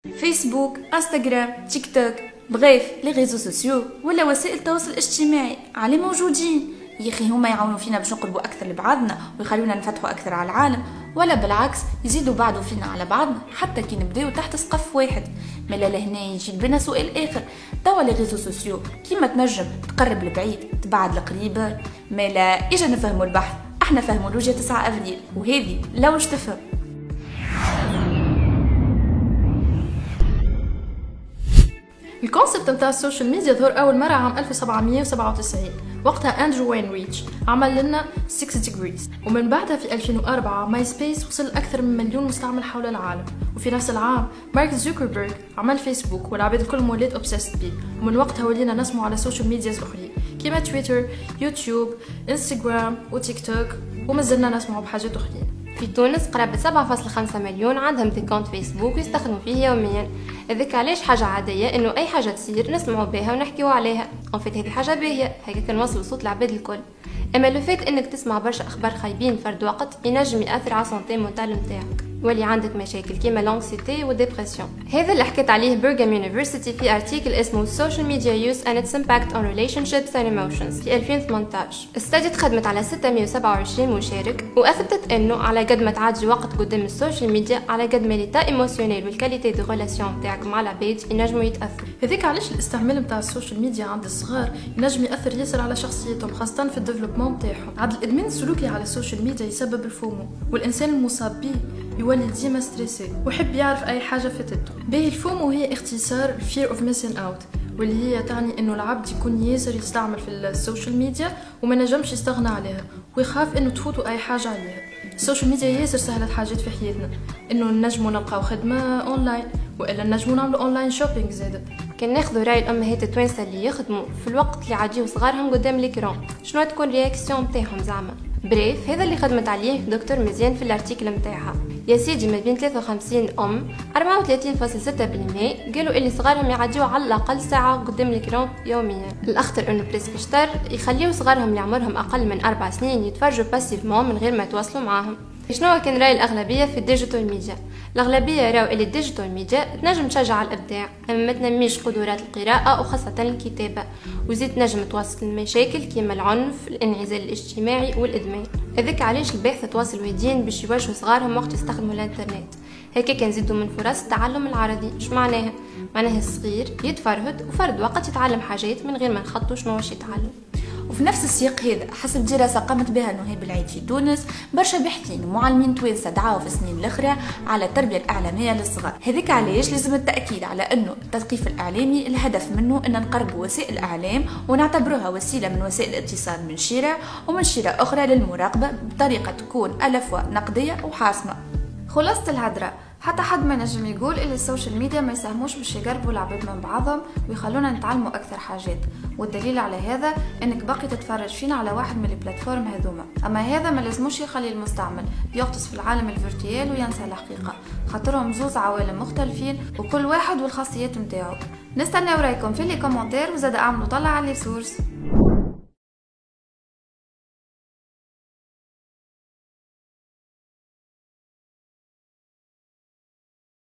فيسبوك، انستغرام، تيك توك، بغيف لي ريزو سوسيو ولا وسائل التواصل الاجتماعي علي موجودين. يا اخي هما يعاونوا فينا باش نقربوا اكثر لبعضنا ويخلونا نفتحوا اكثر على العالم، ولا بالعكس يزيدوا بعضوا فينا على بعضنا حتى كي نبداو تحت سقف واحد. مالا لهنا يجي بنا سؤال اخر، توا لي ريزو سوسيو كيما تنجم تقرب البعيد تبعد القريب؟ مالا اجا نفهموا البحث، احنا فهموا لوجه 9 افريل وهذه لا واش تفهم. الكونسبت نتاع السوشيال ميديا ظهر اول مره عام 1797. وقتها اندرو وين ريتش عمل لنا 6 degrees، ومن بعدها في 2004 ماي سبيس وصل لاكثر من مليون مستعمل حول العالم. وفي نفس العام مارك زوكربيرغ عمل فيسبوك والعباد الكل مولات اوبسيست بيه، ومن وقتها ولينا نسمع على السوشيال ميديا اخرين كيما تويتر، يوتيوب، انستغرام وتيك توك، ومازلنا نسمعوا بحاجات اخرين. في تونس قرابة 7.5 مليون عندهم دي كونت فيسبوك ويستخدموا فيه يوميا. هذاك علاش حاجة عادية انه اي حاجة تصير نسمعوا بها ونحكيو عليها. فيت هذه حاجة باهية، هكا كنوصلوا صوت العباد الكل. اما لو فات انك تسمع برشا اخبار خايبين فرد وقت ينجم ياثر على السونتي مونتال نتاعك، ولي عندك مشاكل كيما لانكسيتي وديبرسيون. هذا اللي حكيت عليه بيرغام يونيفرسيتي في ارتيكل اسمه Social Media Use and its Impact on Relationships and Emotions في 2018. الستادي تخدمت على 627 مشارك واثبتت انه على قد ما تعدي وقت قدام السوشيال ميديا على قد ما ليتا ايموشنيل والكاليتي دو ريلاسيون نتاعك مع العباد ينجموا يتاثروا. هذيك علاش الاستعمال نتاع السوشيال ميديا عند الصغار ينجم ياثر ياسر على شخصيتهم، خاصه في الديفلوبمون نتاعهم. عاد الادمان السلوكي على السوشيال ميديا يسبب الفومو، والانسان المصاب به يولي ديما ستريسي ويحب يعرف اي حاجه فاتته. باهي الفومو هي اختصار fear of missing out، واللي هي تعني انه العبد يكون ياسر يستعمل في السوشيال ميديا وما نجمش يستغنى عليها ويخاف انه تفوتوا اي حاجه عليها. السوشيال ميديا ياسر سهلت حاجات في حياتنا، انه نجموا نلقاو خدمه اونلاين والا نجموا نعملوا اونلاين شوبينج زاده. كان ناخذوا راي الامهات التوانسه اللي يخدموا في الوقت اللي عاديو صغارهم قدام ليكرون، شنو تكون رياكسيون نتاعهم زعما؟ بريف هذا اللي خدمت عليه دكتور مزيان في الارتيكل نتاعها. يا سيدي ما بين 53 ام 34.6% قالوا اللي صغارهم يعديوا على الاقل ساعه قدام الكرون يوميا. الاخطر انه بريسك شطر يخليوا صغارهم اللي عمرهم اقل من 4 سنين يتفرجوا باسيفمون من غير ما يتواصلوا معاهم. شنو كان راي الاغلبيه في الديجيتال ميديا؟ الاغلبيه يراو اللي الديجيتال ميديا تنجم تشجع الابداع اما ما تنميش قدرات القراءه وخاصه الكتابه، وزيد تنجم توصل المشاكل كيما العنف، الانعزال الاجتماعي والادمان. هذاك علاش الباحث تواصل ويدين باش يواجهوا صغارهم وقت يستخدموا الانترنت. هكا كنزيدوا من فرص التعلم العرضي. اش معناها؟ معناها الصغير يتفرهد وفرد وقت يتعلم حاجات من غير ما نخطوا شنو واش يتعلم. وفي نفس السياق هذا حسب دراسة قامت بها نهيب العيد في تونس، برشا باحثين ومعلمين توانسة دعاوا في السنين الأخرى على التربية الإعلامية للصغار. هذيك علاش لازم التأكيد على أنه التثقيف الإعلامي الهدف منه أن نقربوا وسائل الإعلام ونعتبروها وسيلة من وسائل الاتصال من شيرة ومن شيرة أخرى للمراقبة بطريقة تكون ألفوا نقدية وحاسمة. خلاصة الهدرة، حتى حد ما نجم يقول اللي السوشيال ميديا ما يساهموش باش يقربوا العباد من بعضهم ويخلونا نتعلموا اكثر حاجات، والدليل على هذا انك باقي تتفرج فينا على واحد من البلاتفورم هذوما. اما هذا ما لازموش يخلي المستعمل يغطس في العالم الفيرتيال وينسى الحقيقه، خاطرهم زوز عوالم مختلفين وكل واحد والخاصيات نتاعو. نستنى رايكم في لي كومنتير وزاد اعملوا طلع على السورس.